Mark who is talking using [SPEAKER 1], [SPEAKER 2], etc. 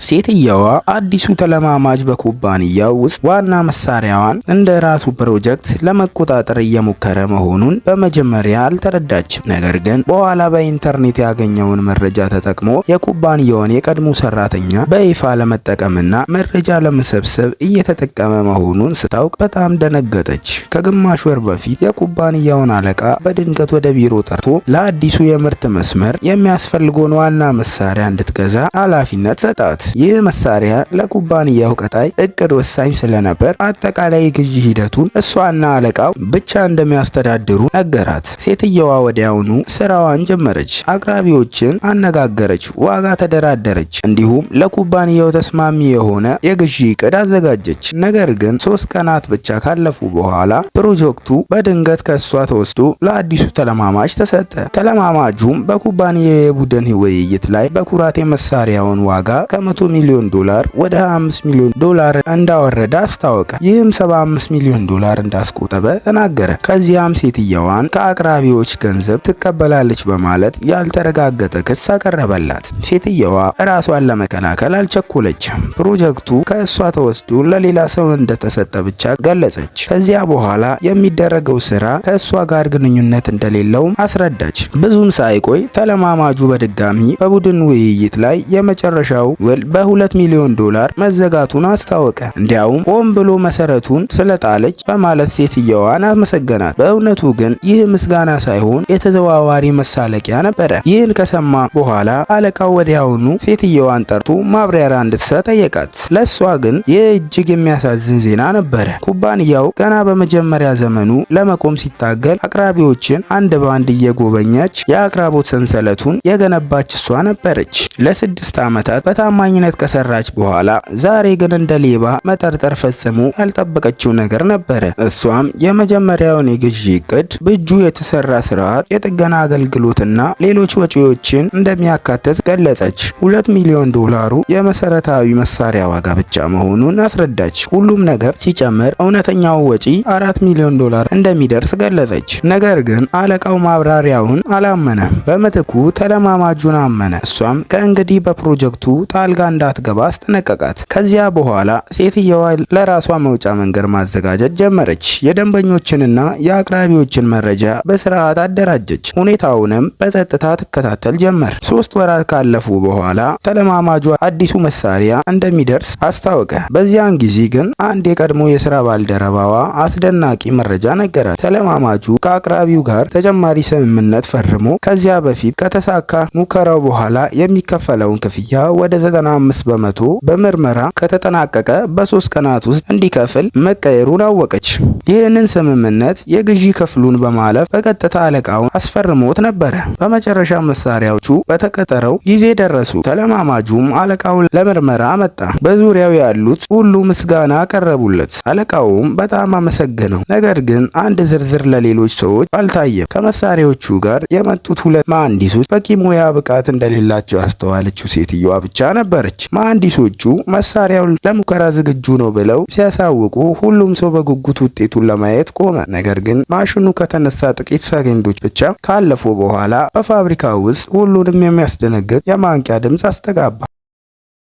[SPEAKER 1] ሴትየዋ አዲሱ ተለማማጅ በኩባንያው ውስጥ ዋና መሳሪያዋን እንደ ራሱ ፕሮጀክት ለመቆጣጠር እየሞከረ መሆኑን በመጀመሪያ አልተረዳችም። ነገር ግን በኋላ በኢንተርኔት ያገኘውን መረጃ ተጠቅሞ የኩባንያውን የቀድሞ ሰራተኛ በይፋ ለመጠቀምና መረጃ ለመሰብሰብ እየተጠቀመ መሆኑን ስታውቅ በጣም ደነገጠች። ከግማሽ ወር በፊት የኩባንያውን አለቃ በድንገት ወደ ቢሮ ጠርቶ ለአዲሱ የምርት መስመር የሚያስፈልገውን ዋና መሳሪያ እንድትገዛ ኃላፊነት ሰጣት። ይህ መሳሪያ ለኩባንያው ቀጣይ እቅድ ወሳኝ ስለነበር አጠቃላይ ግዢ ሂደቱን እሷና አለቃው ብቻ እንደሚያስተዳድሩ ነገራት። ሴትየዋ ወዲያውኑ ስራዋን ጀመረች። አቅራቢዎችን አነጋገረች፣ ዋጋ ተደራደረች፣ እንዲሁም ለኩባንያው ተስማሚ የሆነ የግዢ እቅድ አዘጋጀች። ነገር ግን 3 ቀናት ብቻ ካለፉ በኋላ ፕሮጀክቱ በድንገት ከእሷ ተወስዶ ለአዲሱ ተለማማጅ ተሰጠ። ተለማማጁም በኩባንያው የቡድን ውይይት ላይ በኩራት የመሳሪያውን ዋጋ ከ100 ሚሊዮን ዶላር ወደ 25 ሚሊዮን ዶላር እንዳወረደ አስታወቀ። ይህም 75 ሚሊዮን ዶላር እንዳስቆጠበ ተናገረ። ከዚያም ሴትየዋን ከአቅራቢዎች ገንዘብ ትቀበላለች በማለት ያልተረጋገጠ ክስ አቀረበላት። ሴትየዋ ራሷን ለመከላከል አልቸኮለችም። ፕሮጀክቱ ከእሷ ተወስዶ ለሌላ ሰው እንደተሰጠ ብቻ ገለጸች። ከዚያ በኋላ የሚደረገው ስራ ከእሷ ጋር ግንኙነት እንደሌለውም አስረዳች። ብዙም ሳይቆይ ተለማማጁ በድጋሚ በቡድን ውይይት ላይ የመጨረሻው ውል በ2 ሚሊዮን ዶላር መዘጋቱን አስታወቀ። እንዲያውም ሆን ብሎ መሰረቱን ስለጣለች በማለት ሴትየዋን አመሰገናት። በእውነቱ ግን ይህ ምስጋና ሳይሆን የተዘዋዋሪ መሳለቂያ ነበረ። ይህን ከሰማ በኋላ አለቃው ወዲያውኑ ሴትየዋን ጠርቶ ማብራሪያ እንድትሰጥ ጠየቃት። ለእሷ ግን ይህ እጅግ የሚያሳዝን ዜና ነበረ። ኩባንያው ገና በመጀመሪያ ዘመኑ ለመቆም ሲታገል አቅራቢዎችን አንድ በአንድ እየጎበኘች የአቅራቦት ሰንሰለቱን የገነባች እሷ ነበረች። ለ6 ዓመታት በታማኝነት ከሰራች በኋላ ዛሬ ግን እንደ ሌባ መጠርጠር ፈጽሞ ያልጠበቀችው ነገር ነበረ። እሷም የመጀመሪያውን የግዢ እቅድ፣ በእጁ የተሰራ ስርዓት፣ የጥገና አገልግሎትና ሌሎች ወጪዎችን እንደሚያካትት ገለጸች። 2 ሚሊዮን ዶላሩ የመሰረታዊ መሳሪያ ዋጋ ብቻ መሆኑን አስረዳች። ሁሉም ነገር ሲጨምር እውነተኛው ወጪ 4 ሚሊዮን ዶላር እንደሚደርስ ገለጸች። ነገር ግን አለቃው ማብራሪያውን አላመነም። በምትኩ ተለማማጁን አመነ። እሷም ከእንግዲህ በፕሮጀክቱ ጣልቃ እንዳትገባ አስጠነቀቃት። ከዚያ በኋላ ሴትየዋ ለራሷ መውጫ መንገድ ማዘጋጀት ጀመረች። የደንበኞችንና የአቅራቢዎችን መረጃ በስርዓት አደራጀች። ሁኔታውንም በጸጥታ ትከታተል ጀመር። 3 ወራት ካለፉ በኋላ ተለማማጇ አዲሱ መሳሪያ እንደሚደርስ አስታወቀ። በዚያን ጊዜ ግን አንድ የቀድሞ የስራ ባልደረባዋ አስደናቂ መረጃ ነገራት። ተለማማጁ ከአቅራቢው ጋር ተጨማሪ ስምምነት ፈርሞ ከዚያ በፊት ከተሳካ ሙከራው በኋላ የሚከፈለውን ክፍያ ወደ 95 በመቶ በምርመራ ከተጠናቀቀ በ3 ቀናት ውስጥ እንዲከፍል መቀየሩን አወቀች። ይህንን ስምምነት የግዢ ክፍሉን በማለፍ በቀጥታ አለቃውን አስፈርሞት ነበረ። በመጨረሻ መሳሪያዎቹ በተቀጠረው ጊዜ ደረሱ። ተለማማጁም አለቃውን ለምርመራ መጣ። በዙሪያው ያሉት ሁሉ ምስጋና አቀረቡለት። አለቃውም በጣም አመሰገነው። ነገር ግን አንድ ዝርዝር ለሌሎች ሰዎች አልታየም። ከመሳሪያዎቹ ጋር የመጡት 2 መሐንዲሶች በቂ ሙያ ብቃት እንደሌላቸው ያስተዋለችው ሴትየዋ ብቻ ነበረች። መሐንዲሶቹ መሳሪያው ለሙከራ ዝግጁ ነው ብለው ሲያሳውቁ ሁሉም ሰው በጉጉት ውጤቱን ለማየት ቆመ። ነገር ግን ማሽኑ ከተነሳ ጥቂት ሰከንዶች ብቻ ካለፉ በኋላ በፋብሪካው ውስጥ ሁሉንም የሚያስደነግጥ የማንቂያ ድምፅ አስተጋባ።